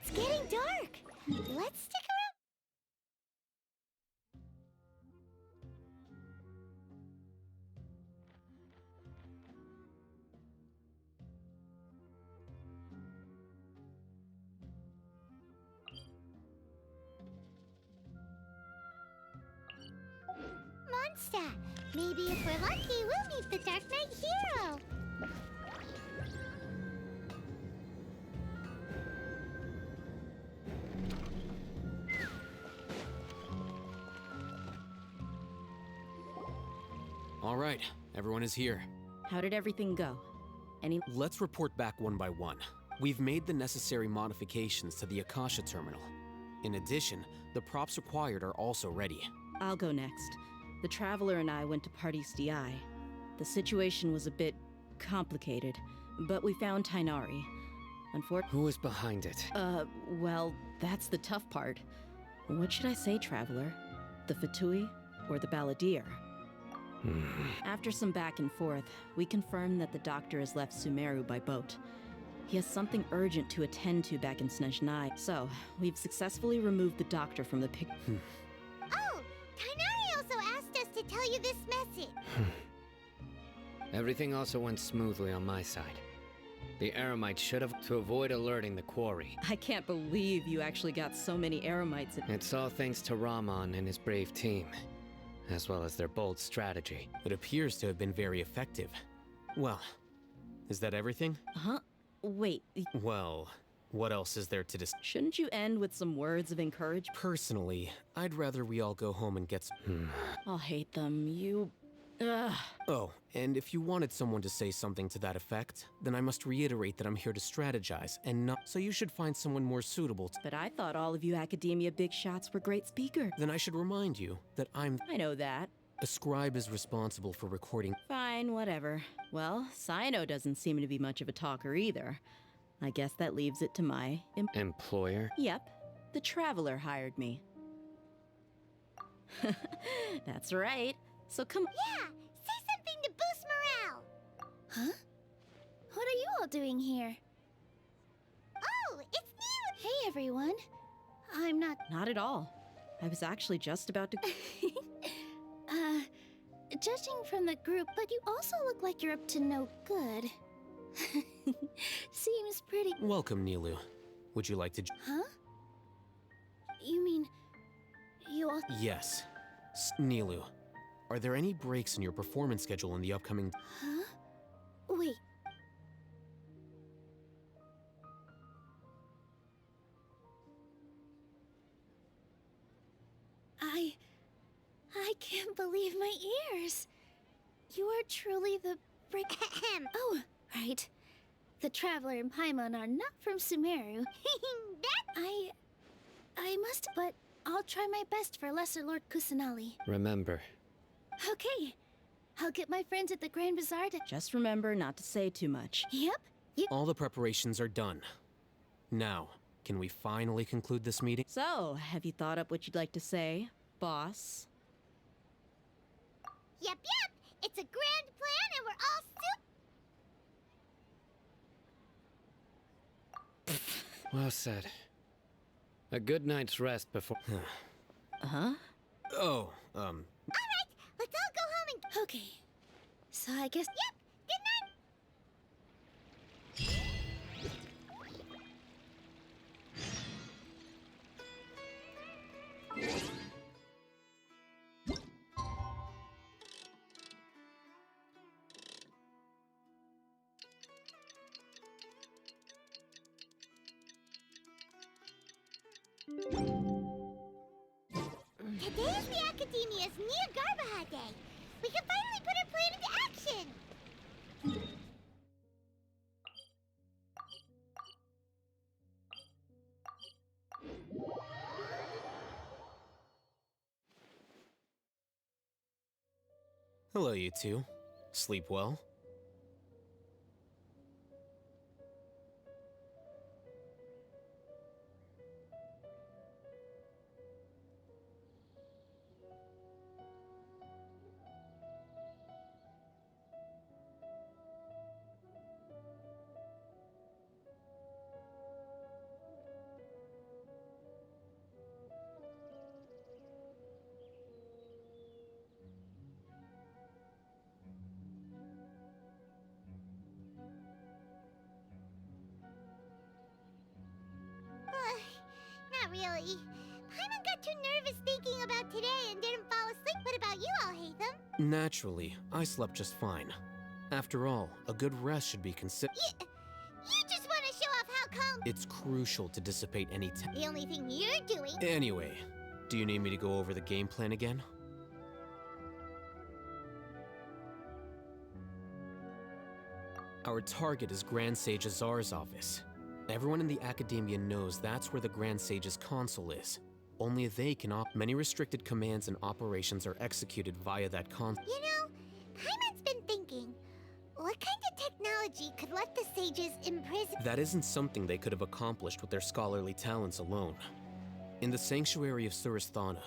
It's getting dark. Let's stick around. Mondstadt. Maybe if we're lucky, we'll meet the Dark Knight hero. All right, everyone is here. How did everything go? Let's report back one by one. We've made the necessary modifications to the Akasha terminal. In addition, the props required are also ready. I'll go next. The Traveler and I went to Party's DI. The situation was a bit complicated, but we found Tainari. Who was behind it? Well, that's the tough part. What should I say, Traveler? The Fatui or the Balladeer? After some back and forth, we confirmed that the doctor has left Sumeru by boat. He has something urgent to attend to back in Snezhnai, so we've successfully removed the doctor from the picture. Oh, Tainari also asked us to tell you this message. Everything also went smoothly on my side. The Eremites should have to avoid alerting the quarry. I can't believe you actually got so many Eremites. It's all thanks to Rahman and his brave team, as well as their bold strategy. It appears to have been very effective. Well, is that everything? Huh? Wait, Well, what else is there to discuss? shouldn't you end with some words of encouragement? Personally, I'd rather we all go home and get some... I'll hate them. Ugh. Oh, and if you wanted someone to say something to that effect, then I must reiterate that I'm here to strategize and not... So you should find someone more suitable But I thought all of you academia big shots were great speakers. Then I should remind you that I'm... I know that. A scribe is responsible for recording... Fine, whatever. Well, Cyno doesn't seem to be much of a talker either. I guess that leaves it to my... Employer? Yep. The Traveler hired me. That's right. So come... Yeah, say something to boost morale. Huh? What are you all doing here? Oh, it's Neil! Hey, everyone. I'm not... Not at all. I was actually just about to... Judging from the group, but you also look like you're up to no good. Seems pretty... Welcome, Nilu. Would you like to... Huh? You mean... you all... Yes. Nilu, are there any breaks in your performance schedule in the upcoming... Huh? Wait. I can't believe my ears. You are truly the Oh, right. The Traveler and Paimon are not from Sumeru. I must, but I'll try my best for Lesser Lord Kusanali. Remember. Okay. I'll get my friends at the Grand Bazaar to... Just remember not to say too much. Yep. All the preparations are done. Now, can we finally conclude this meeting? So, have you thought up what you'd like to say, boss? Yep. It's a grand plan and we're all Well said. A good night's rest before... Huh? Oh, All right, let's all go home and... Okay. So I guess... Yep, good night! Today is the Academia's Nia Garbaha Day. We can finally put our plan into action. hello, you two. Sleep well? Naturally, I slept just fine. After all, a good rest should be considered. You just want to show off how calm. It's crucial to dissipate any The only thing you're doing. Anyway, do you need me to go over the game plan again? Our target is Grand Sage Azar's office. Everyone in the Academia knows that's where the Grand Sage's console is. Only they can many restricted commands and operations are executed via that console. You know, Paimon's been thinking, what kind of technology could let the sages imprison? That isn't something they could have accomplished with their scholarly talents alone. In the Sanctuary of Suristhana,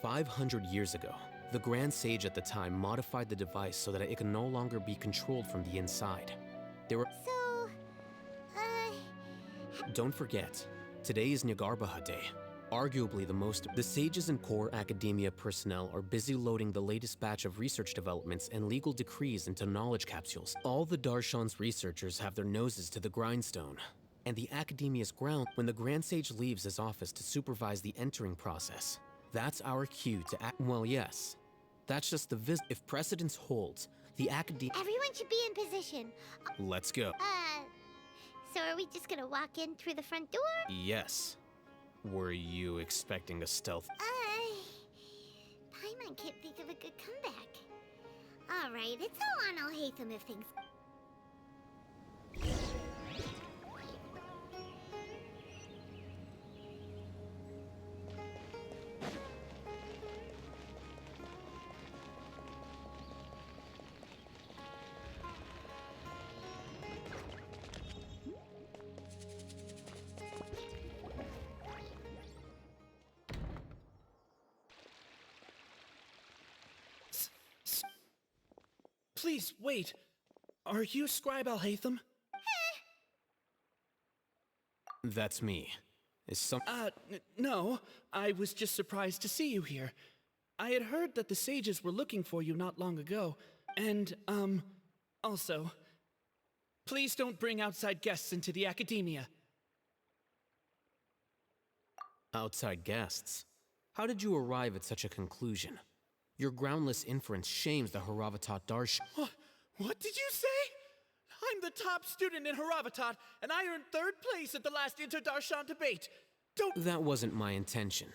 500 years ago, the Grand Sage at the time modified the device so that it could no longer be controlled from the inside. There were... So, Don't forget, today is Nyagarbaha Day. Arguably the most... The sages and core academia personnel are busy loading the latest batch of research developments and legal decrees into knowledge capsules. All the Darshan's researchers have their noses to the grindstone. And the Academia's ground when the Grand Sage leaves his office to supervise the entering process. That's our cue to act. Well, yes. That's just the If precedence holds, the Academia... everyone should be in position. Let's go. So are we just gonna walk in through the front door? Yes. Were you expecting a stealth? Paimon can't think of a good comeback. Alright, it's all on Alhaitham if things... Please, wait. Are you Scribe Alhaitham? That's me. Is some... No. I was just surprised to see you here. I had heard that the sages were looking for you not long ago. And, also, please don't bring outside guests into the Academia. Outside guests? How did you arrive at such a conclusion? Your groundless inference shames the Haravatat Darsh... What did you say? I'm the top student in Haravatat, and I earned 3rd place at the last Inter-Darshan debate. That wasn't my intention.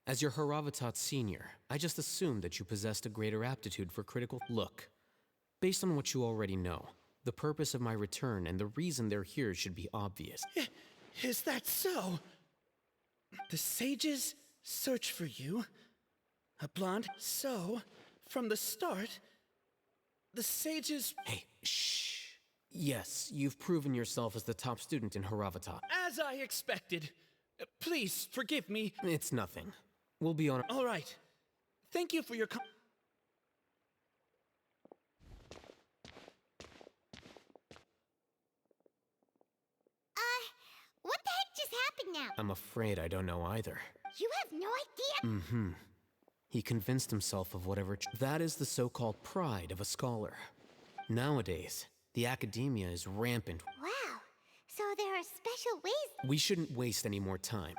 As your Haravatat senior, I just assumed that you possessed a greater aptitude for critical... Look, based on what you already know, the purpose of my return and the reason they're here should be obvious. Is that so? The sages search for you. A blonde. So, from the start, the sages... Hey, shh. Yes, you've proven yourself as the top student in Haravatat. As I expected. Please, forgive me. It's nothing. We'll be on... All right. Thank you for your... what the heck just happened now? I'm afraid I don't know either. You have no idea? Mm-hmm. He convinced himself of whatever... That is the so-called pride of a scholar. Nowadays, the Academia is rampant. Wow. So there are special ways... We shouldn't waste any more time.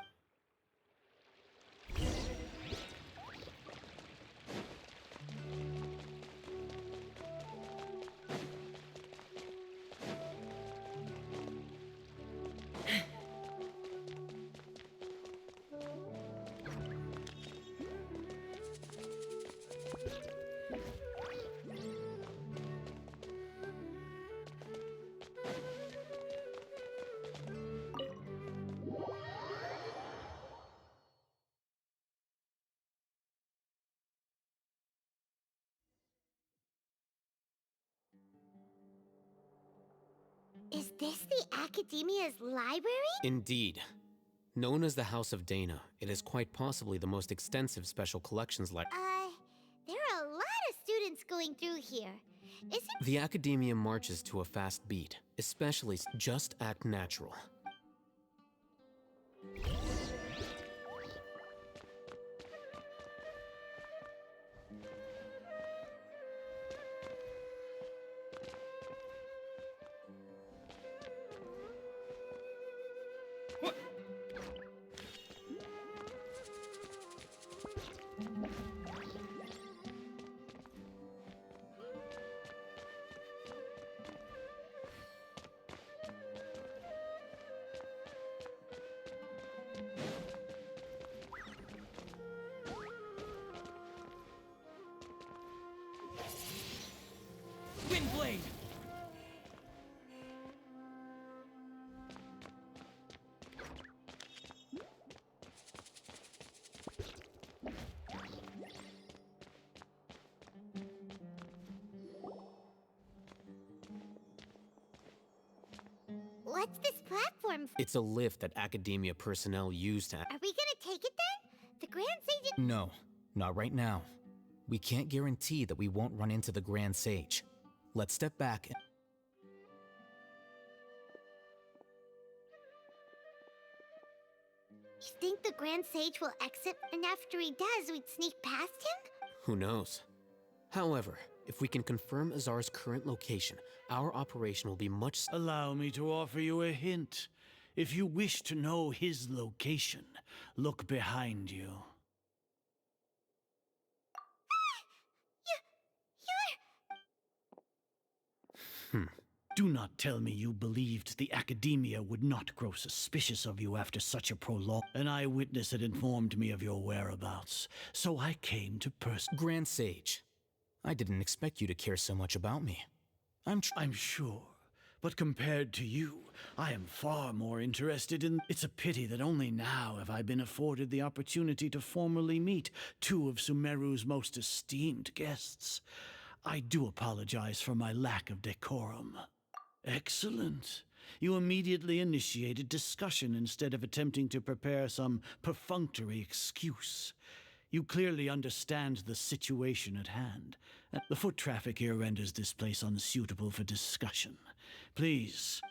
Is this the Academia's library? Indeed. Known as the House of Dana, it is quite possibly the most extensive special collections There are a lot of students going through here. Isn't... The Academia marches to a fast beat, especially just act natural. What's this platform for? It's a lift that academia personnel use to. Are we gonna take it then? The Grand Sage. No, not right now. We can't guarantee that we won't run into the Grand Sage. Let's step back. You think the Grand Sage will exit, and after he does, we'd sneak past him? Who knows? However, if we can confirm Azar's current location, our operation will be much. Allow me to offer you a hint. If you wish to know his location, look behind you. You're... Do not tell me you believed the Academia would not grow suspicious of you after such a prolonged... An eyewitness had informed me of your whereabouts, so I came to Grand Sage, I didn't expect you to care so much about me. I'm sure, but compared to you, I am far more interested in... It's a pity that only now have I been afforded the opportunity to formally meet two of Sumeru's most esteemed guests. I do apologize for my lack of decorum. Excellent. You immediately initiated discussion instead of attempting to prepare some perfunctory excuse. You clearly understand the situation at hand. The foot traffic here renders this place unsuitable for discussion. Please.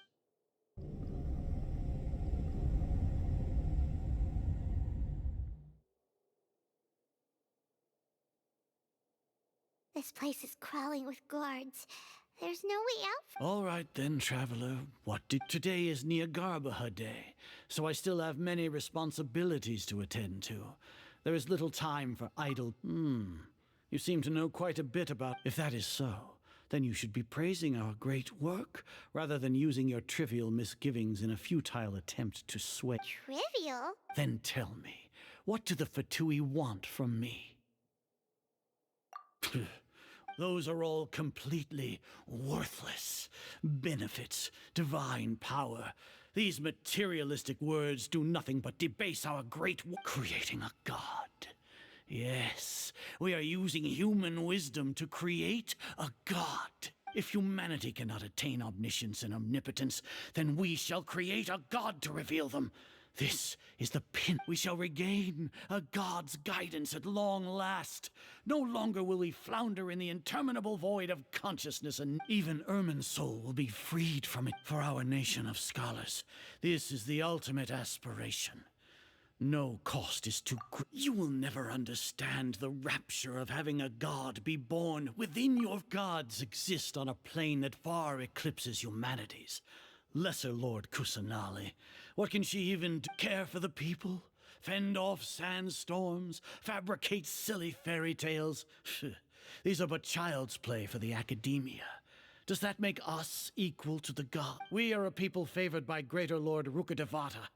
This place is crawling with guards. There's no way out. All right then, traveler. Today is Niagarbaha Day, so I still have many responsibilities to attend to. There is little time for idle... You seem to know quite a bit about... If that is so, then you should be praising our great work, rather than using your trivial misgivings in a futile attempt to sway... Trivial? Then tell me, what do the Fatui want from me? Those are all completely worthless. Benefits, divine power. These materialistic words do nothing but debase our great work, creating a god. Yes, we are using human wisdom to create a god. If humanity cannot attain omniscience and omnipotence, then we shall create a god to reveal them. This is the pin. We shall regain a god's guidance at long last. No longer will we flounder in the interminable void of consciousness, and even Ermin's soul will be freed from it for our nation of scholars. This is the ultimate aspiration. No cost is too great. You will never understand the rapture of having a god be born within your gods exist on a plane that far eclipses humanity's. Lesser Lord Kusanali. What can she even care for the people? Fend off sandstorms? Fabricate silly fairy tales? These are but child's play for the Academia. Does that make us equal to the god? We are a people favored by Greater Lord Rukadevata.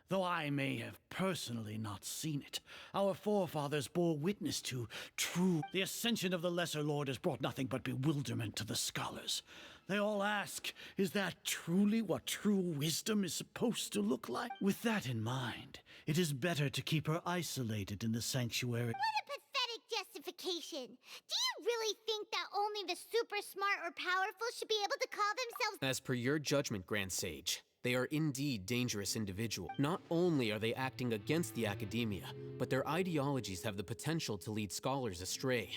Though I may have personally not seen it, our forefathers bore witness to true... The ascension of the Lesser Lord has brought nothing but bewilderment to the scholars. They all ask, is that truly what true wisdom is supposed to look like? With that in mind, it is better to keep her isolated in the sanctuary. What a pathetic justification. Do you really think that only the super smart or powerful should be able to call themselves... As per your judgment, Grand Sage, they are indeed dangerous individuals. Not only are they acting against the Academia, but their ideologies have the potential to lead scholars astray.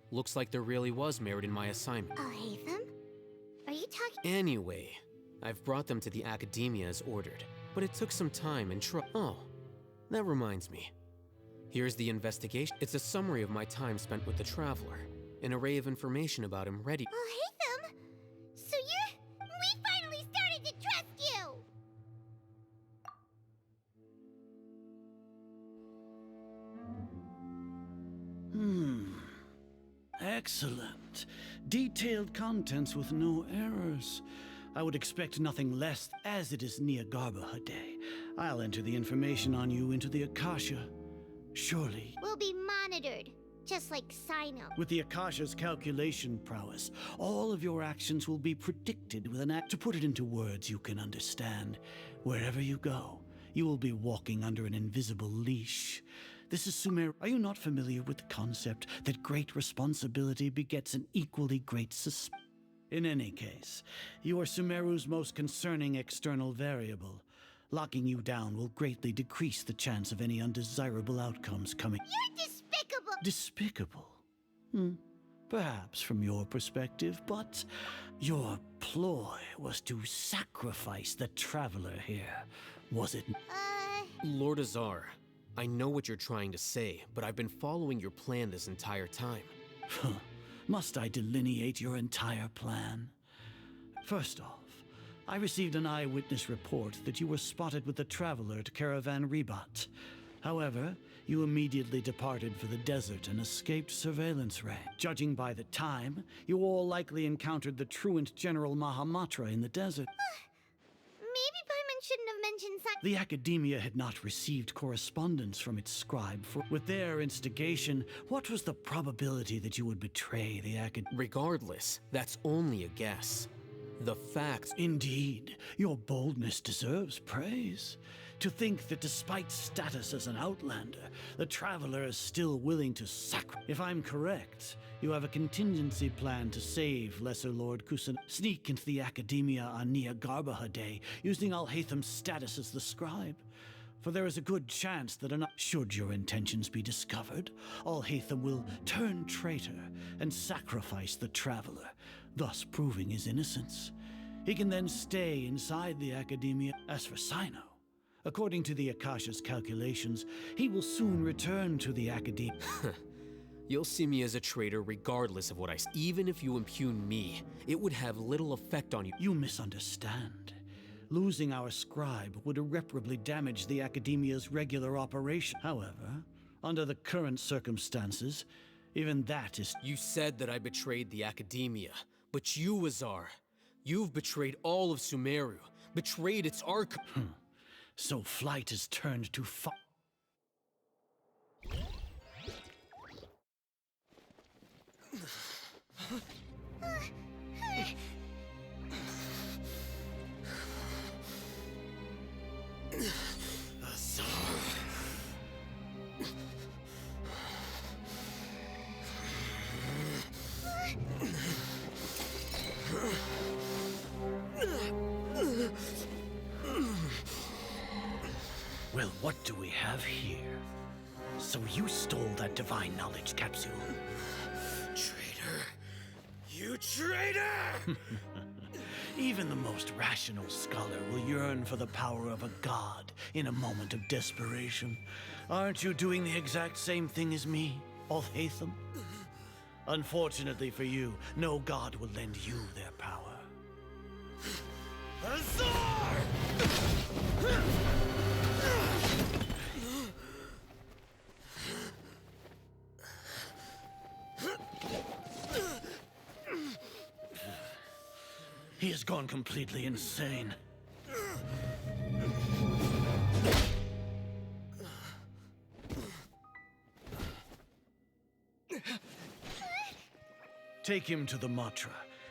Looks like there really was merit in my assignment. Oh, Hatham? Are you talking... Anyway, I've brought them to the Academia as ordered, but it took some time and Oh, that reminds me. Here's the investigation. It's a summary of my time spent with the Traveler. An array of information about him ready. Oh, Hatham? So we finally started to trust you! Excellent. Detailed contents with no errors. I would expect nothing less, as it is Niagarbaha Day. I'll enter the information on you into the Akasha. Surely. We'll be monitored, just like Sino. With the Akasha's calculation prowess, all of your actions will be predicted with an act. To put it into words you can understand, wherever you go, you will be walking under an invisible leash. This is Sumer. Are you not familiar with the concept that great responsibility begets an equally great In any case, you are Sumeru's most concerning external variable. Locking you down will greatly decrease the chance of any undesirable outcomes coming. You're despicable! Despicable? Perhaps from your perspective, but your ploy was to sacrifice the traveler here, was it? Lord Azar, I know what you're trying to say, but I've been following your plan this entire time. Must I delineate your entire plan? First off, I received an eyewitness report that you were spotted with the traveler at Caravan Ribat. However, you immediately departed for the desert and escaped surveillance range. Judging by the time, you all likely encountered the truant General Mahamatra in the desert. Maybe Paimon shouldn't have mentioned The Academia had not received correspondence from its scribe. With their instigation, what was the probability that you would betray the Academia? Regardless, that's only a guess. The facts. Indeed, your boldness deserves praise. To think that despite status as an outlander, the Traveler is still willing to sacrifice. If I'm correct, you have a contingency plan to save Lesser Lord Kusan. Sneak into the Academia on Niagarbaha Day, using Alhaitham's status as the scribe. For there is a good chance that should your intentions be discovered, Alhaitham will turn traitor and sacrifice the Traveler, thus proving his innocence. He can then stay inside the Academia. As for Sino, according to the Akasha's calculations, he will soon return to the Academia. You'll see me as a traitor regardless of what I say. Even if you impugn me, it would have little effect on you. You misunderstand. Losing our scribe would irreparably damage the Academia's regular operation. However, under the current circumstances, even that is... You said that I betrayed the Academia, but you, Azar, you've betrayed all of Sumeru, betrayed its arc... So flight is turned to Well, what do we have here? So you stole that divine knowledge capsule. Traitor! You traitor! Even the most rational scholar will yearn for the power of a god in a moment of desperation. Aren't you doing the exact same thing as me, Alhaitham? Unfortunately for you, no god will lend you their power. Azar! He has gone completely insane. Take him to the Matra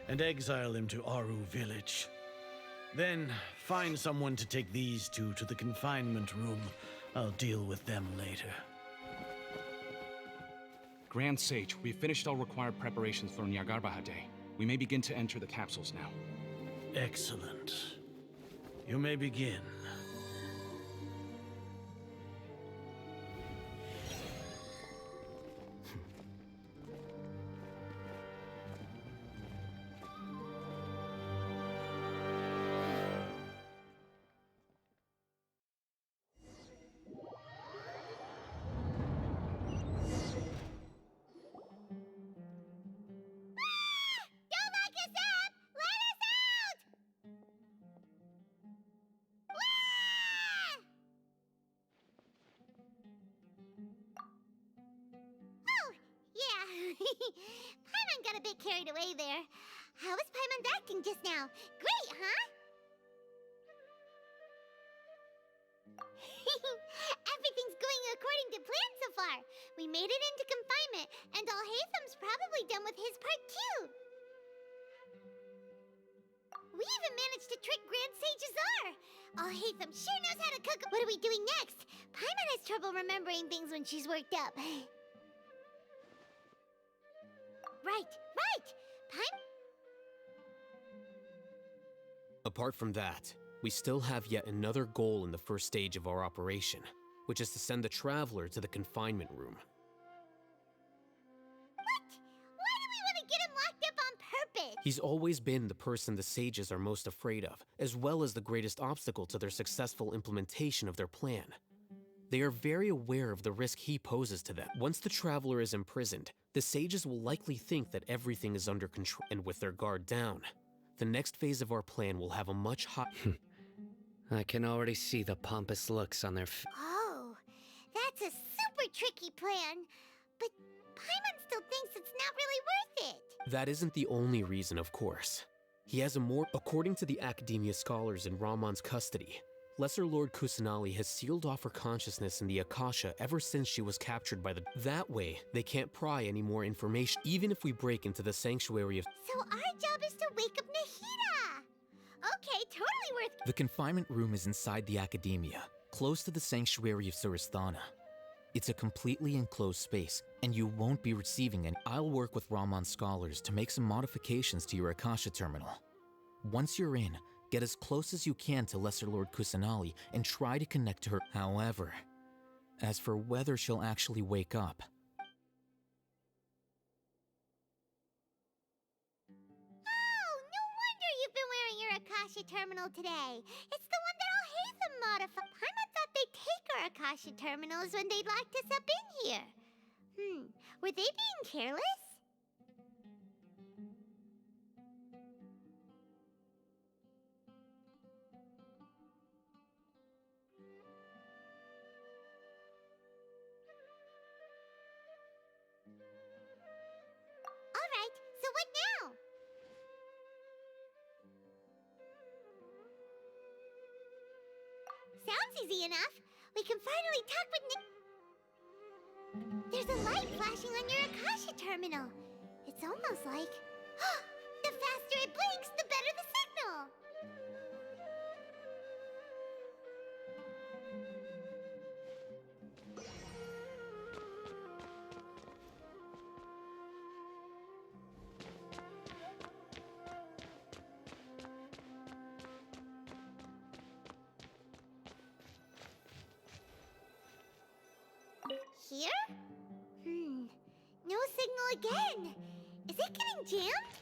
and exile him to Aru village. Then find someone to take these two to the confinement room. I'll deal with them later. Grand Sage, we've finished all required preparations for Niagarbaha Day. We may begin to enter the capsules now. Excellent. You may begin. Paimon got a bit carried away there. How was Paimon acting just now? Great, huh? Everything's going according to plan so far. We made it into confinement, and Alhaitham's probably done with his part too. We even managed to trick Grand Sage Azar. Alhaitham sure knows how to cook. What are we doing next? Paimon has trouble remembering things when she's worked up. Right. Apart from that, we still have yet another goal in the first stage of our operation, which is to send the Traveler to the confinement room. What? Why do we want to get him locked up on purpose? He's always been the person the sages are most afraid of, as well as the greatest obstacle to their successful implementation of their plan. They are very aware of the risk he poses to them. Once the Traveler is imprisoned, the sages will likely think that everything is under control, and with their guard down, the next phase of our plan will have a much higher... I can already see the pompous looks on their Oh, that's a super tricky plan. But Paimon still thinks it's not really worth it. That isn't the only reason, of course. He has a more... According to the Academia scholars in Ramon's custody, Lesser Lord Kusanali has sealed off her consciousness in the Akasha ever since she was captured by the... That way, they can't pry any more information, even if we break into the sanctuary of... So our job is to wake up Nahida. Okay, totally worth... The confinement room is inside the Academia, close to the sanctuary of Suristhana. It's a completely enclosed space, and you won't be receiving any... I'll work with Ramon's scholars to make some modifications to your Akasha terminal. Once you're in, get as close as you can to Lesser Lord Kusanali and try to connect to her. However, as for whether she'll actually wake up... Oh, no wonder you've been wearing your Akasha terminal today. It's the one that all Hatham modified. Paimon thought they'd take our Akasha terminals when they locked us up in here. Were they being careless? All right, so what now? Sounds easy enough. We can finally talk with There's a light flashing on your Akasha terminal. It's almost like... The faster it blinks, the better the signal! Here? No signal again. Is it getting jammed?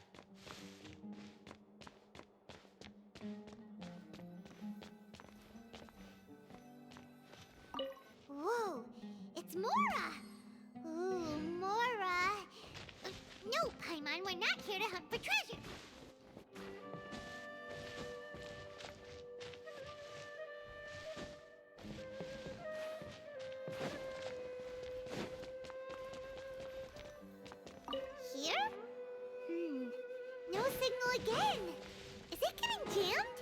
Whoa, it's Mora! Ooh, Mora! No, Paimon, we're not here to hunt for treasure. Here? No signal again. Is it getting jammed?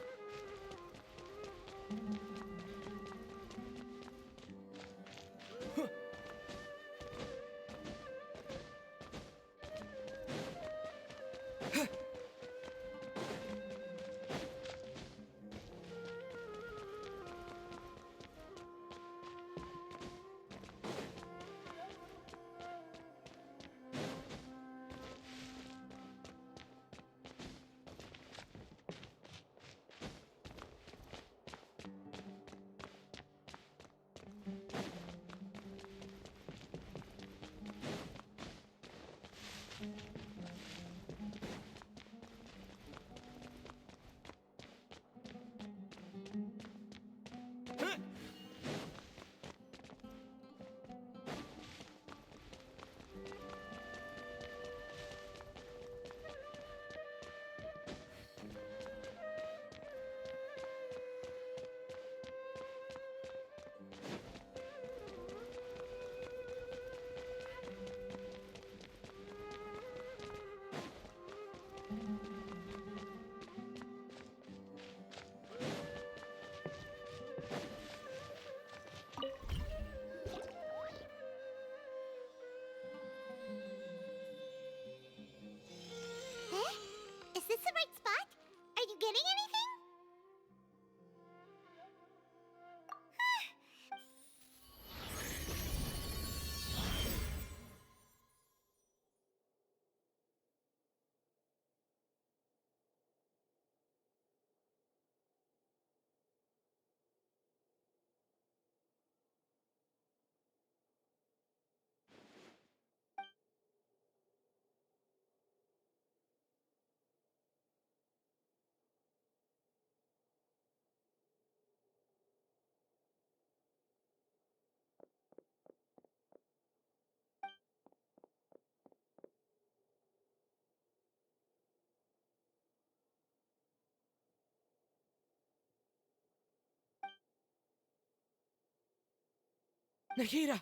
Nahida!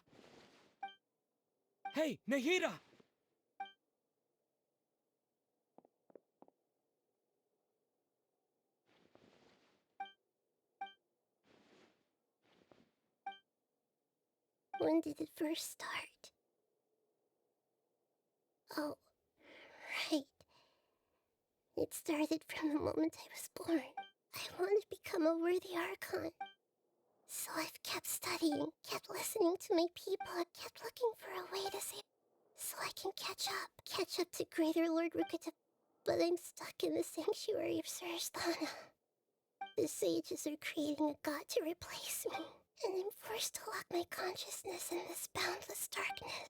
Hey, Nahida! When did it first start? Oh, right. It started from the moment I was born. I wanted to become a worthy Archon. So I've kept studying, kept listening to my people, and kept looking for a way to save, so I can catch up to Greater Lord Rukata. But I'm stuck in the sanctuary of Surasthana. The sages are creating a god to replace me, and I'm forced to lock my consciousness in this boundless darkness.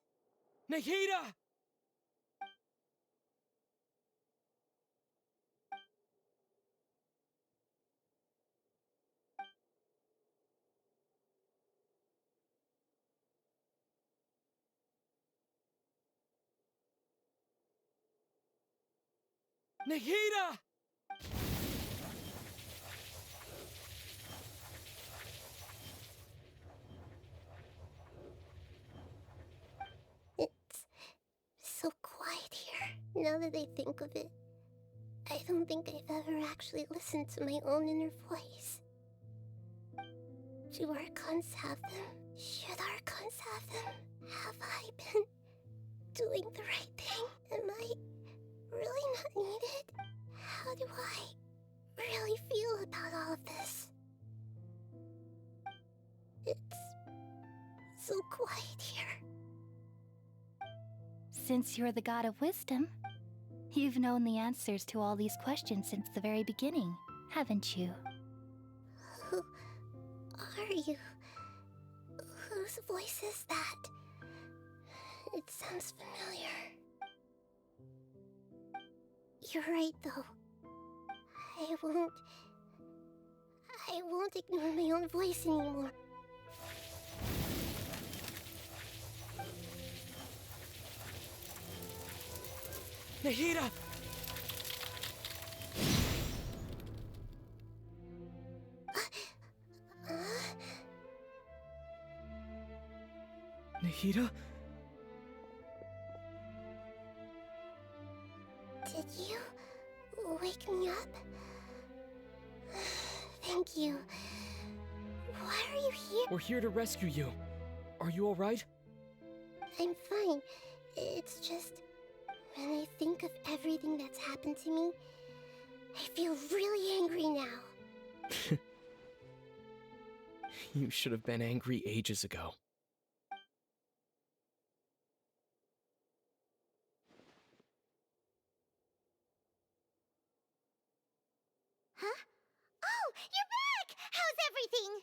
Nahida! Nahida! It's so quiet here. Now that I think of it, I don't think I've ever actually listened to my own inner voice. Do Archons have them? Should Archons have them? Have I been doing the right thing? Am I really not needed? How do I really feel about all of this? It's so quiet here. Since you're the god of wisdom, you've known the answers to all these questions since the very beginning, haven't you? Who are you? Whose voice is that? It sounds familiar. You're right, though. I won't ignore my own voice anymore. Nahida! Nahida? Did you wake me up? Thank you. Why are you here? We're here to rescue you. Are you alright? I'm fine. It's just, when I think of everything that's happened to me, I feel really angry now. You should have been angry ages ago. Huh? Oh, you're back! How's everything?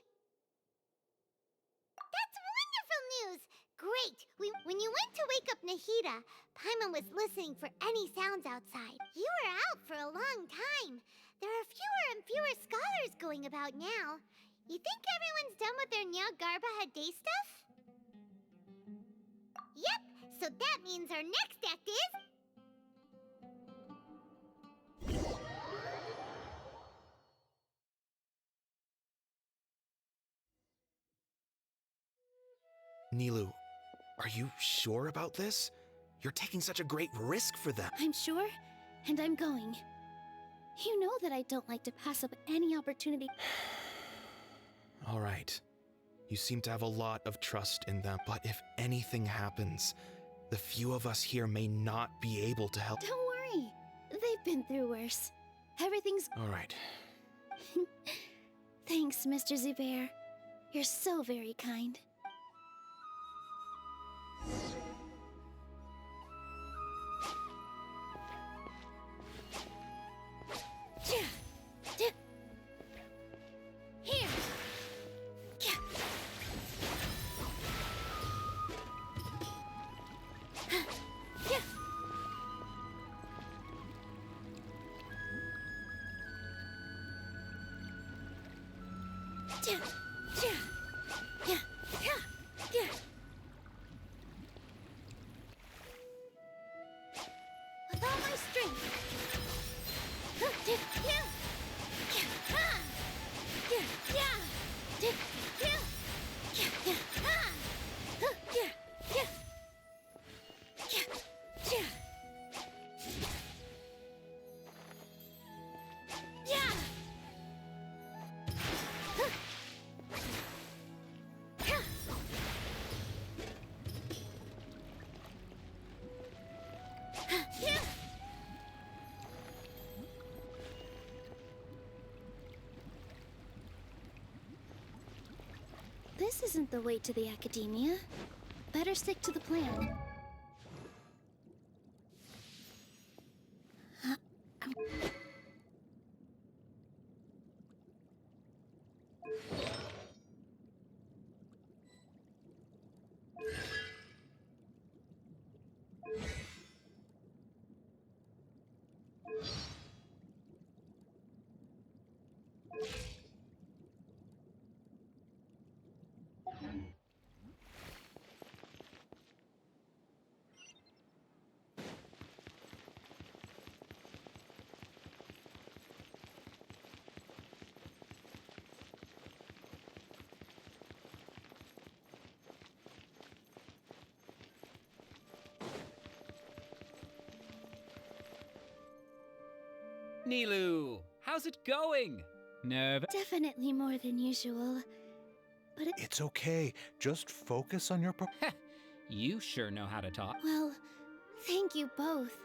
That's wonderful news! Great! When you went to wake up Nahida, Paimon was listening for any sounds outside. You were out for a long time. There are fewer and fewer scholars going about now. You think everyone's done with their Nyagarbha Day stuff? Yep, so that means our next act is... Nilu, are you sure about this? You're taking such a great risk for them. I'm sure, and I'm going. You know that I don't like to pass up any opportunity. All right. You seem to have a lot of trust in them, but if anything happens, the few of us here may not be able to help. Don't worry. They've been through worse. Everything's... All right. Thanks, Mr. Zubair. You're so very kind. Here! With all my strength. This isn't the way to the academia. Better stick to the plan. Nilu, how's it going? Nervous? Definitely more than usual. But It's okay. Just focus on your You sure know how to talk. well, thank you both.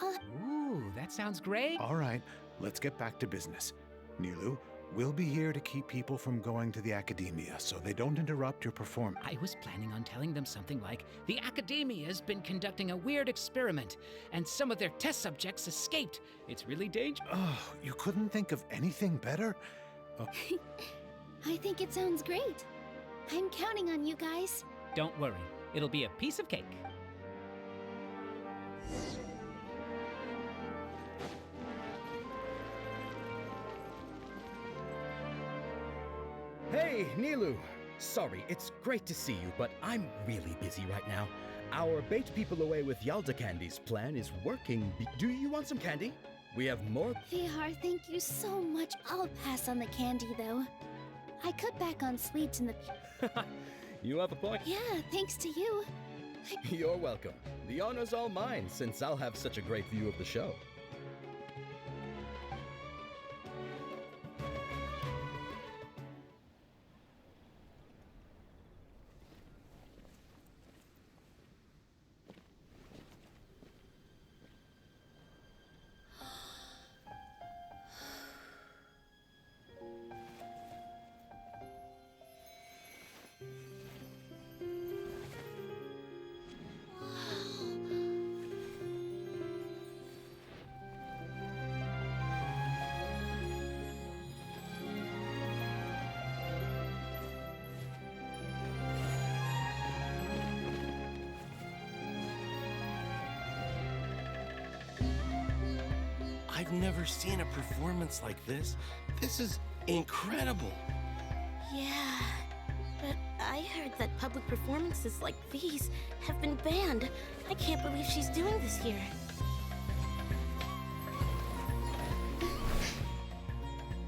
Ooh, that sounds great. All right, let's get back to business. Nilu, we'll be here to keep people from going to the academia so they don't interrupt your performance. I was planning on telling them something like, the Academia's been conducting a weird experiment, and some of their test subjects escaped. It's really dangerous. Oh, you couldn't think of anything better? I think it sounds great. I'm counting on you guys. Don't worry, it'll be a piece of cake. Hey, Nilu! Sorry, it's great to see you, but I'm really busy right now. Our Bait People Away with Yalda Candies plan is working. Do you want some candy? We have more. Vihar, thank you so much. I'll pass on the candy, though. I cut back on sweets in the... You have a point. Yeah, thanks to you. You're welcome. The honor's all mine, since I'll have such a great view of the show. I've never seen a performance like this. This is incredible. Yeah, but I heard that public performances like these have been banned. I can't believe she's doing this here.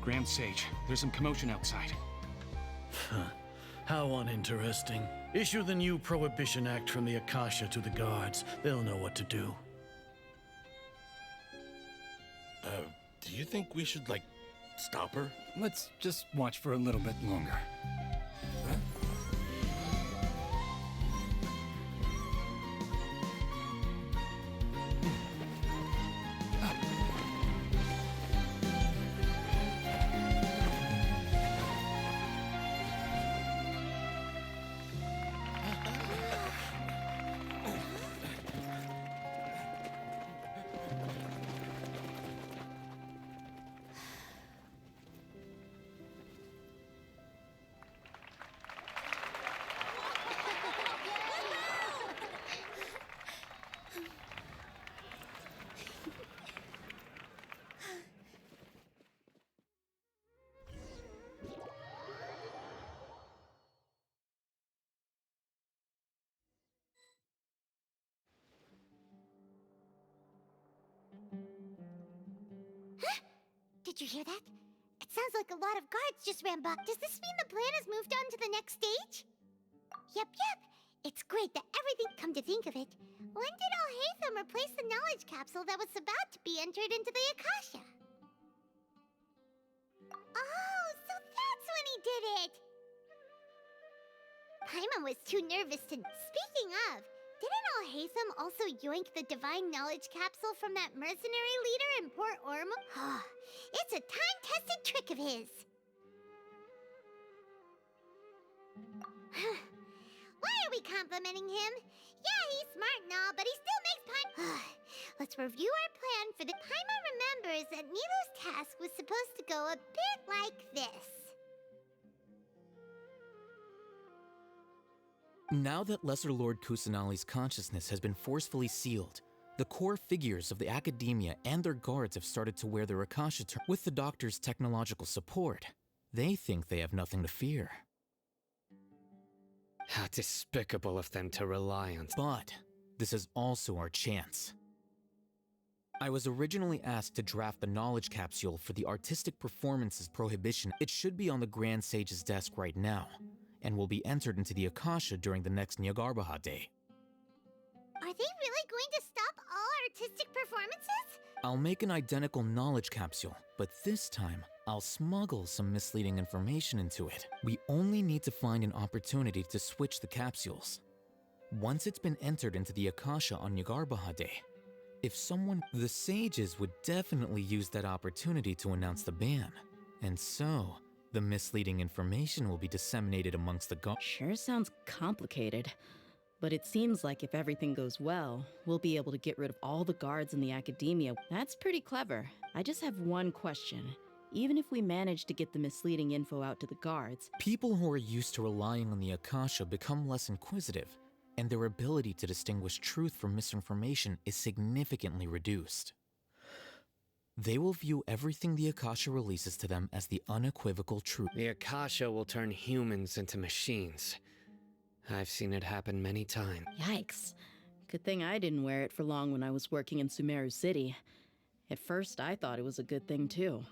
Grand Sage, there's some commotion outside. How uninteresting. Issue the new Prohibition Act from the Akasha to the guards. They'll know what to do. Do you think we should, stop her? Let's just watch for a little bit longer. Did you hear that? It sounds like a lot of guards just ran by. Does this mean the plan has moved on to the next stage? Yep. It's great that everything, come to think of it. When did Alhaitham replace the knowledge capsule that was about to be entered into the Akasha? Oh, so that's when he did it! Paimon was too nervous to... Speaking of, didn't Alhaitham also yoink the divine knowledge capsule from that mercenary leader in Port Ormond? It's a time-tested trick of his. Why are we complimenting him? Yeah, he's smart and all, but he still makes Let's review our plan for the... Paimon remembers that Nilu's task was supposed to go a bit like this. Now that Lesser Lord Kusanali's consciousness has been forcefully sealed, the core figures of the academia and their guards have started to wear their Akasha with the doctor's technological support. They think they have nothing to fear. How despicable of them to rely on. But this is also our chance. I was originally asked to draft the knowledge capsule for the artistic performances prohibition. It should be on the Grand Sage's desk right now, and will be entered into the Akasha during the next Nyagarbha Day. Are they really going to stop all artistic performances? I'll make an identical knowledge capsule, but this time, I'll smuggle some misleading information into it. We only need to find an opportunity to switch the capsules. Once it's been entered into the Akasha on Nyagarbha Day, if someone... The sages would definitely use that opportunity to announce the ban. And so, the misleading information will be disseminated amongst the guards. Sure sounds complicated. But it seems like if everything goes well, we'll be able to get rid of all the guards in the academia. That's pretty clever. I just have one question. Even if we manage to get the misleading info out to the guards... People who are used to relying on the Akasha become less inquisitive, and their ability to distinguish truth from misinformation is significantly reduced. They will view everything the Akasha releases to them as the unequivocal truth. The Akasha will turn humans into machines. I've seen it happen many times. Yikes. Good thing I didn't wear it for long when I was working in Sumeru City. At first, I thought it was a good thing too.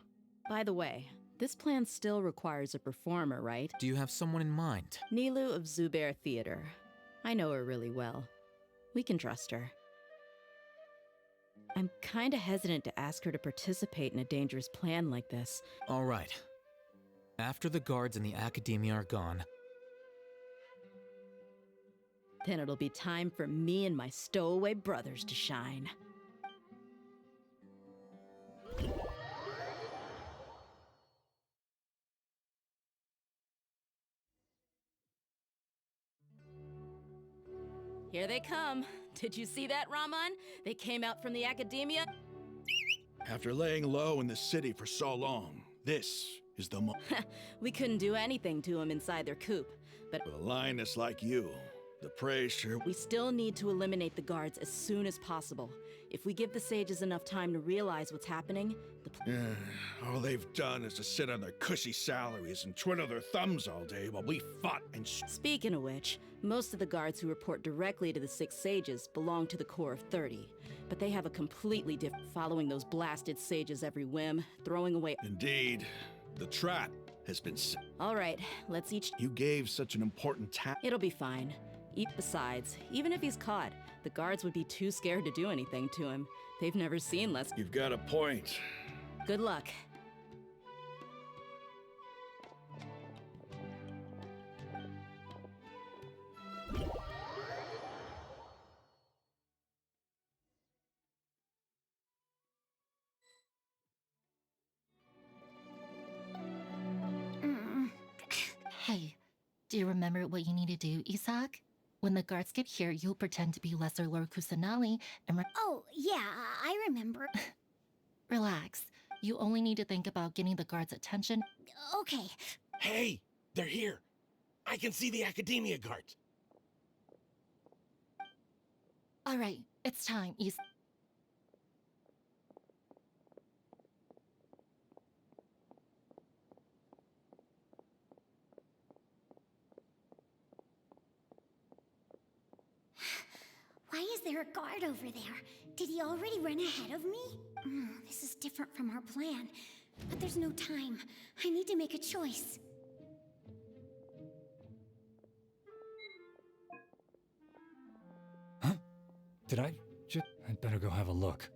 By the way, this plan still requires a performer, right? Do you have someone in mind? Nilu of Zubair Theater. I know her really well. We can trust her. I'm kinda hesitant to ask her to participate in a dangerous plan like this. All right. After the guards in the academia are gone, then it'll be time for me and my stowaway brothers to shine. Here they come. Did you see that, Raman? They came out from the academia. After laying low in the city for so long, this is the moment. We couldn't do anything to them inside their coop, but with a lioness like you, the prey sure... We still need to eliminate the guards as soon as possible. If we give the sages enough time to realize what's happening, all they've done is to sit on their cushy salaries and twiddle their thumbs all day while we fought and... Speaking of which, most of the guards who report directly to the 6 sages belong to the core of 30. But they have a completely different... Following those blasted sages every whim, throwing away... Indeed. The trap has been set. All right, let's each... You gave such an important task. It'll be fine. Besides, even if he's caught, the guards would be too scared to do anything to him. They've never seen less... You've got a point. Good luck. Hey, do you remember what you need to do, Isaac? When the guards get here, you'll pretend to be Lesser Lord Kusanali and Oh, yeah, I remember. Relax. You only need to think about getting the guards' attention. Okay. Hey, they're here. I can see the academia guards. All right, it's time, Isaac. Why is there a guard over there? Did he already run ahead of me? This is different from our plan. But there's no time. I need to make a choice. Huh? Did I just... I'd better go have a look.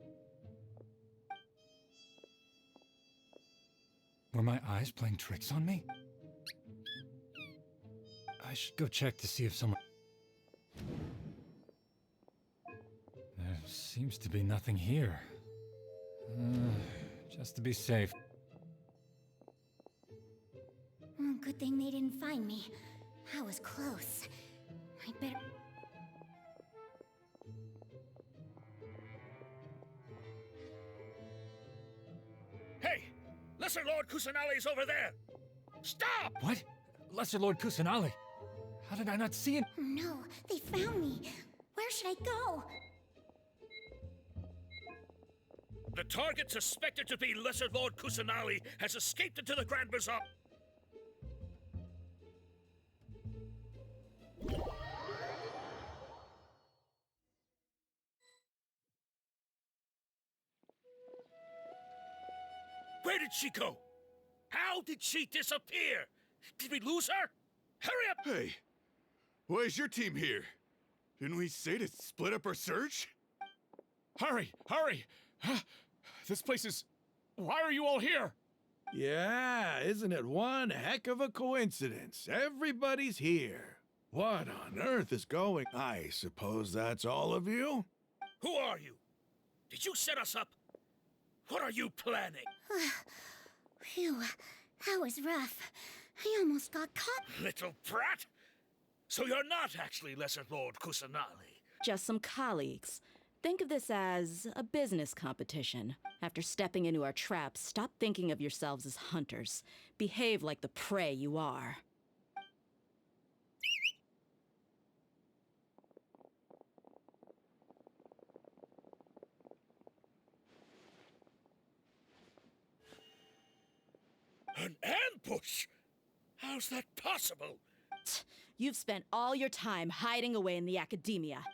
Were my eyes playing tricks on me? I should go check to see if someone... There seems to be nothing here. Just to be safe. Good thing they didn't find me. I was close. I better... Hey! Lesser Lord Kusanali's over there! Stop! What? Lesser Lord Kusanali? How did I not see it? No, they found me. Where should I go? The target suspected to be Lesser Lord Kusanali has escaped into the Grand Bazaar. Where did she go? How did she disappear? Did we lose her? Hurry up! Hey, why is your team here? Didn't we say to split up our search? Hurry! Hurry! This place is... Why are you all here? Yeah, isn't it one heck of a coincidence? Everybody's here. What on earth is going? I suppose that's all of you? Who are you? Did you set us up? What are you planning? Phew, that was rough. I almost got caught. Little brat! So you're not actually Lesser Lord Kusanali? Just some colleagues. Think of this as a business competition. After stepping into our traps, stop thinking of yourselves as hunters. Behave like the prey you are. An ambush? How's that possible? You've spent all your time hiding away in the academia.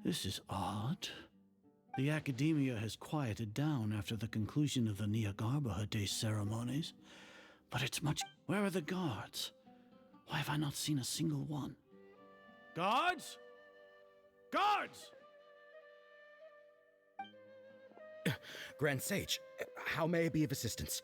This is odd. The Academia has quieted down after the conclusion of the Niagarbaha Day ceremonies, but it's much... Where are the guards? Why have I not seen a single one? Guards? Guards! Grand Sage, how may I be of assistance?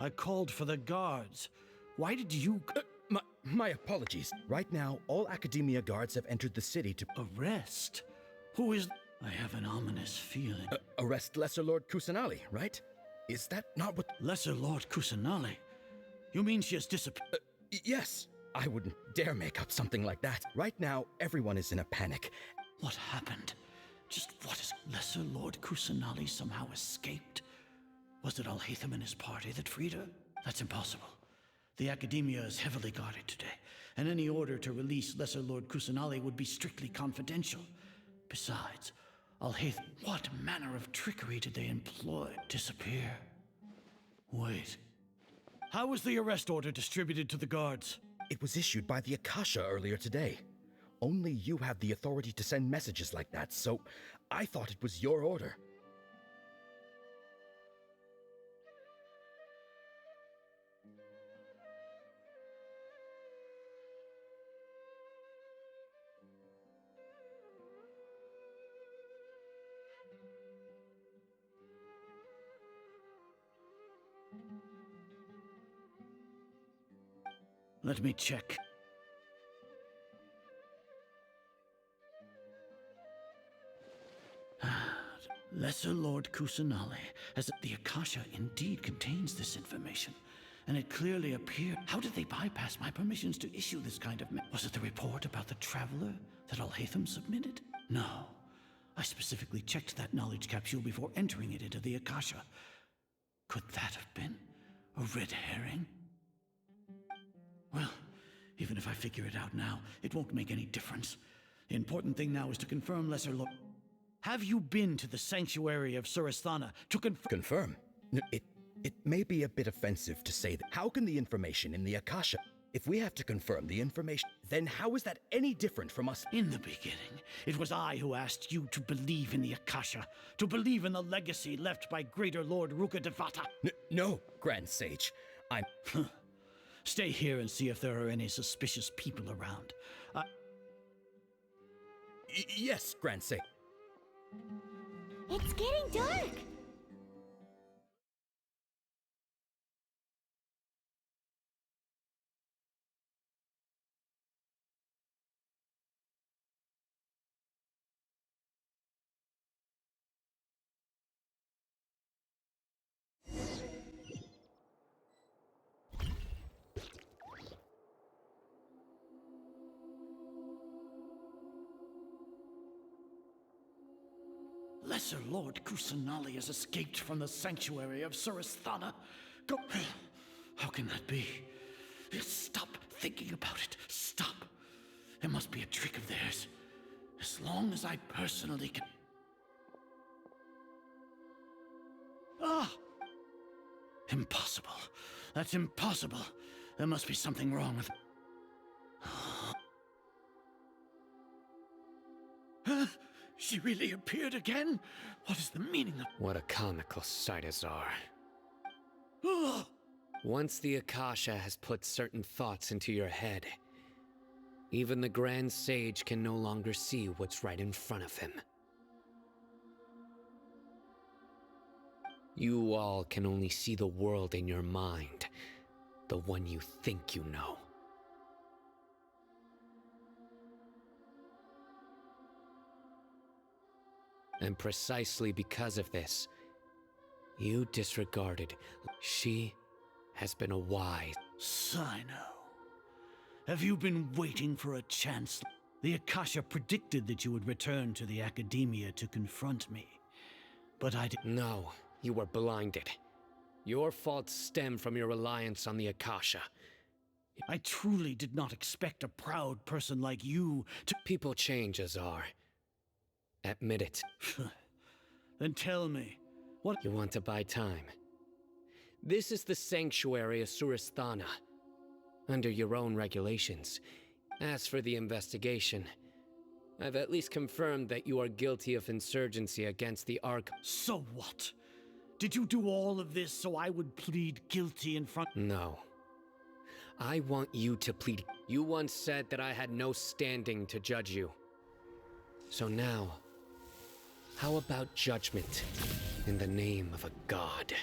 I called for the guards. Why did you... My apologies. Right now, all Academia guards have entered the city to... Arrest? Who is... I have an ominous feeling. Arrest Lesser Lord Kusanali, right? Is that not what... Lesser Lord Kusanali? You mean she has disappeared? Yes. I wouldn't dare make up something like that. Right now, everyone is in a panic. What happened? Just what is... Lesser Lord Kusanali somehow escaped? Was it Alhaitham and his party that freed her? That's impossible. The Academia is heavily guarded today, and any order to release Lesser Lord Kusanali would be strictly confidential. Besides, Alhaitham... What manner of trickery did they employ? Disappear? Wait. How was the arrest order distributed to the guards? It was issued by the Akasha earlier today. Only you have the authority to send messages like that, so I thought it was your order. Let me check. Lesser Lord Kusanali, as the Akasha indeed contains this information, and it clearly appeared. How did they bypass my permissions to issue this kind of... Was it the report about the traveler that Alhaitham submitted? No. I specifically checked that knowledge capsule before entering it into the Akasha. Could that have been a red herring? Well, even if I figure it out now, it won't make any difference. The important thing now is to confirm Lesser Lord... Have you been to the sanctuary of Surasthana to Confirm? It may be a bit offensive to say that. How can the information in the Akasha... If we have to confirm the information, then how is that any different from us? In the beginning, it was I who asked you to believe in the Akasha, to believe in the legacy left by Greater Lord Rukkhadevata. No, Grand Sage. I'm... Stay here and see if there are any suspicious people around. Yes, Grand Sage. It's getting dark! Lesser Lord Kusanali has escaped from the sanctuary of Surasthana. Go... How can that be? Stop thinking about it. Stop. It must be a trick of theirs. As long as I personally can... Ah! Impossible. That's impossible. There must be something wrong with... She really appeared again? What is the meaning of... What a comical sight, Azar. Ugh! Once the Akasha has put certain thoughts into your head, even the Grand Sage can no longer see what's right in front of him. You all can only see the world in your mind, the one you think you know. And precisely because of this, you disregarded. She has been a wise. Sino, have you been waiting for a chance? The Akasha predicted that you would return to the Academia to confront me. But I did. No, you were blinded. Your faults stem from your reliance on the Akasha. I truly did not expect a proud person like you to... People change, Azar. Admit it. Then tell me, what... You want to buy time? This is the sanctuary of Suristhana, under your own regulations. As for the investigation, I've at least confirmed that you are guilty of insurgency against the Ark. So what? Did you do all of this so I would plead guilty in front... No. I want you to plead. You once said that I had no standing to judge you. So now, how about judgment in the name of a god?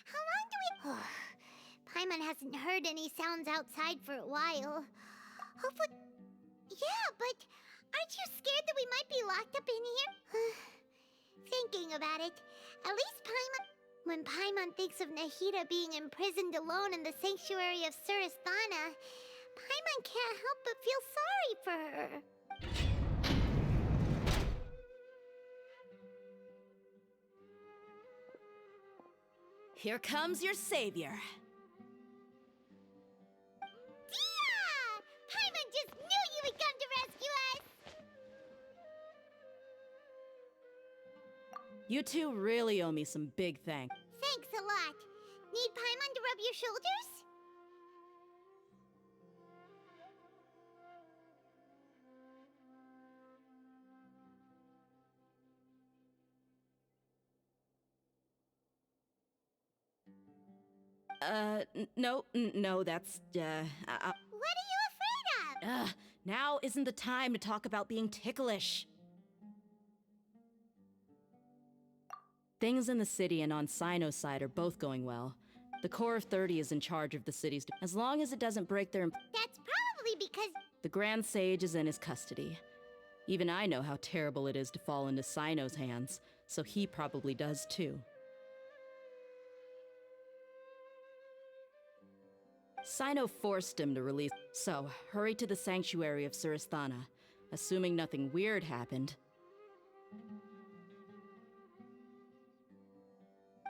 How long do we... Paimon hasn't heard any sounds outside for a while. Hopefully... Yeah, but aren't you scared that we might be locked up in here? Thinking about it, at least Paimon... When Paimon thinks of Nahida being imprisoned alone in the sanctuary of Suristhana, Paimon can't help but feel sorry for her. Here comes your savior. Dia! Paimon just knew you would come to rescue us! You two really owe me some big thanks. Thanks a lot. Need Paimon to rub your shoulders? No, that's, What are you afraid of? now isn't the time to talk about being ticklish. Things in the city and on Sino's side are both going well. The Core of 30 is in charge of the city's... As long as it doesn't break their... That's probably because... The Grand Sage is in his custody. Even I know how terrible it is to fall into Sino's hands, so he probably does too. Sino forced him to release... So, hurry to the sanctuary of Suristhana. Assuming nothing weird happened,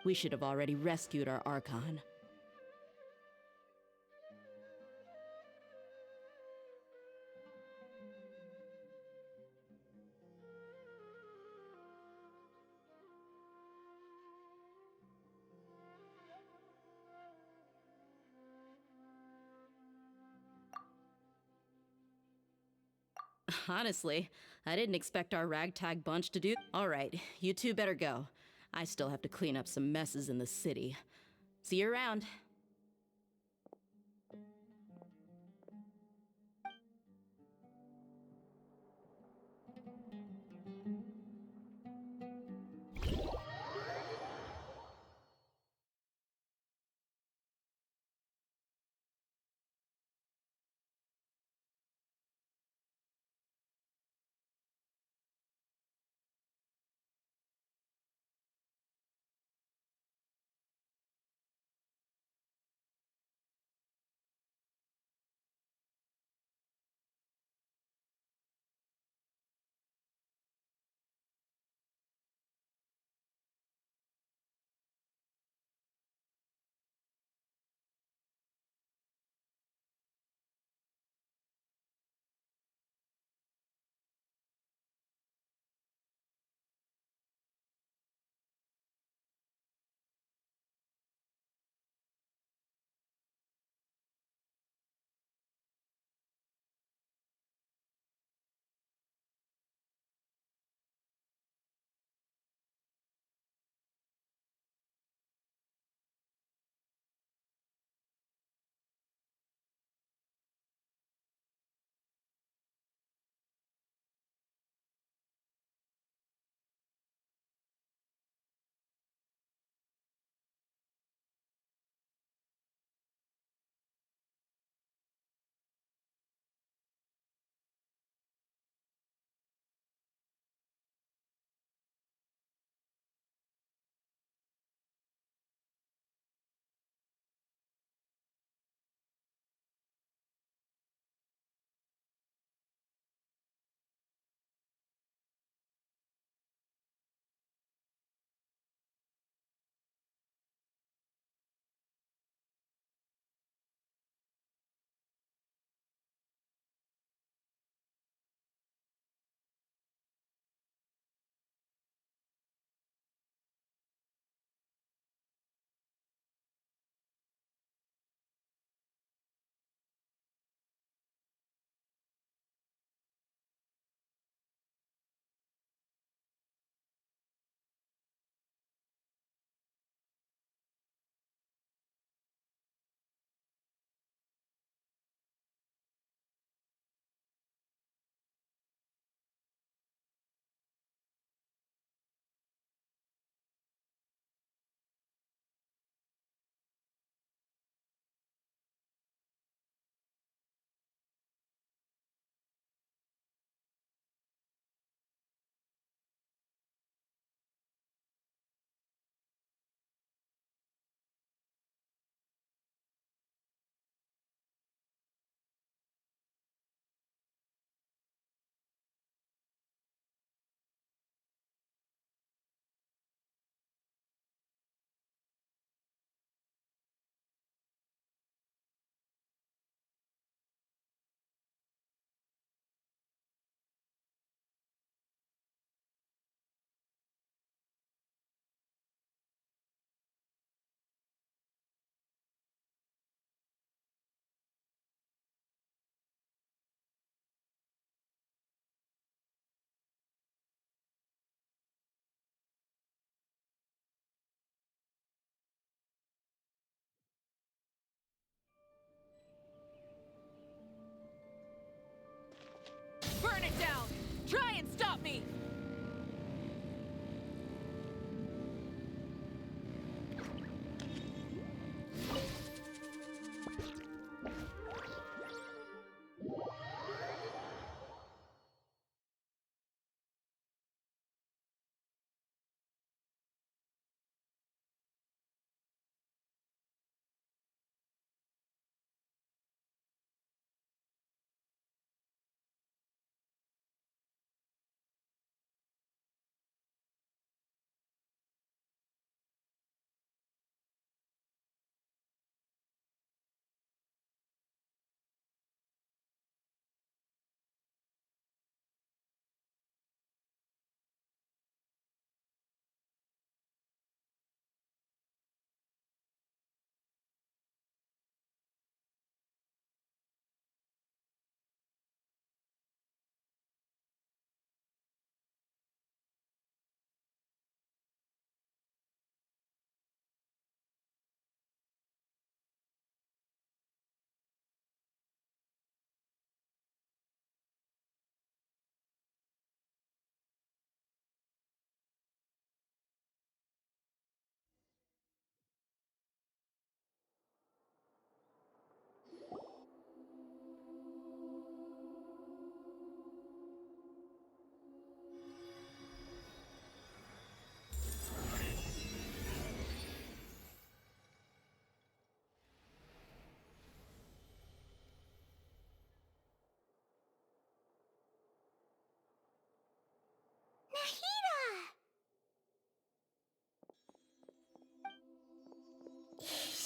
we should have already rescued our Archon. Honestly, I didn't expect our ragtag bunch to do... Alright, you two better go. I still have to clean up some messes in the city. See you around.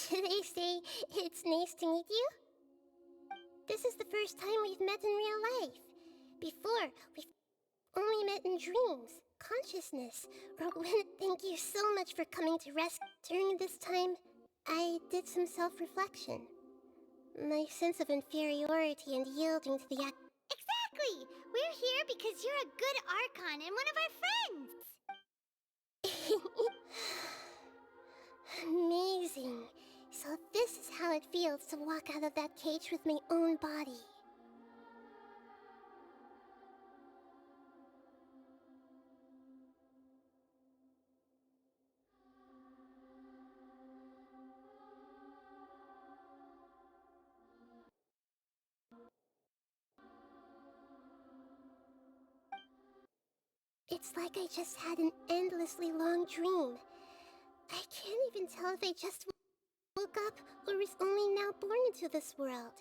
Should I say it's nice to meet you? This is the first time we've met in real life. Before, we've only met in dreams, consciousness, or when. Thank you so much for coming to rescue. During this time, I did some self-reflection. My sense of inferiority and yielding to the act. Exactly! We're here because you're a good Archon and one of our friends! Amazing. So this is how it feels to walk out of that cage with my own body. It's like I just had an endlessly long dream. I can't even tell if I just woke up or was only now born into this world.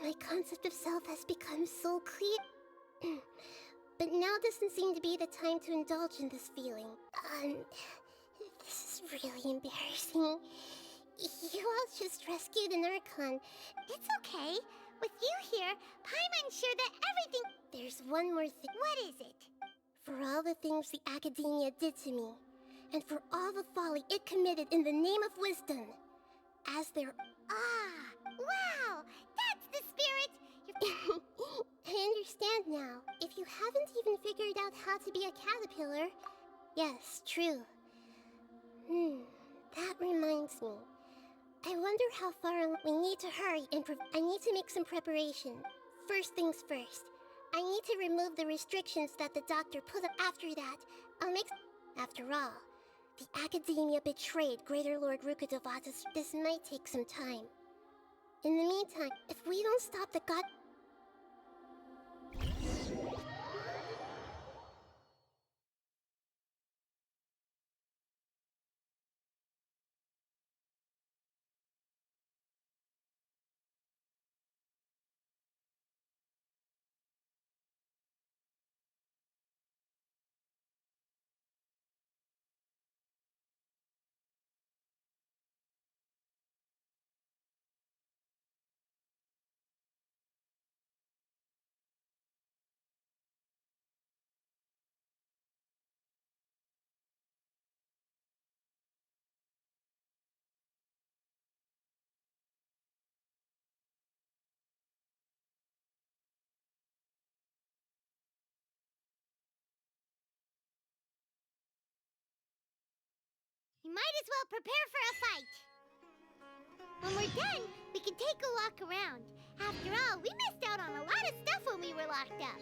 My concept of self has become so clear. But now doesn't seem to be the time to indulge in this feeling. This is really embarrassing. You all just rescued an Archon. It's okay. With you here, Paimon sure that everything... There's one more thing. What is it? For all the things the Academia did to me, and for all the folly it committed in the name of wisdom, as their... Ah, wow! That's the spirit! I understand now. If you haven't even figured out how to be a caterpillar... Yes, true. That reminds me. I wonder how far we need to hurry and I need to make some preparation. First things first. I need to remove the restrictions that the doctor put up. After that, I'll make... After all, the Academia betrayed Greater Lord Rukkhadevata's... This might take some time. In the meantime, if we don't stop the god... You might as well prepare for a fight. When we're done, we can take a walk around. After all, we missed out on a lot of stuff when we were locked up.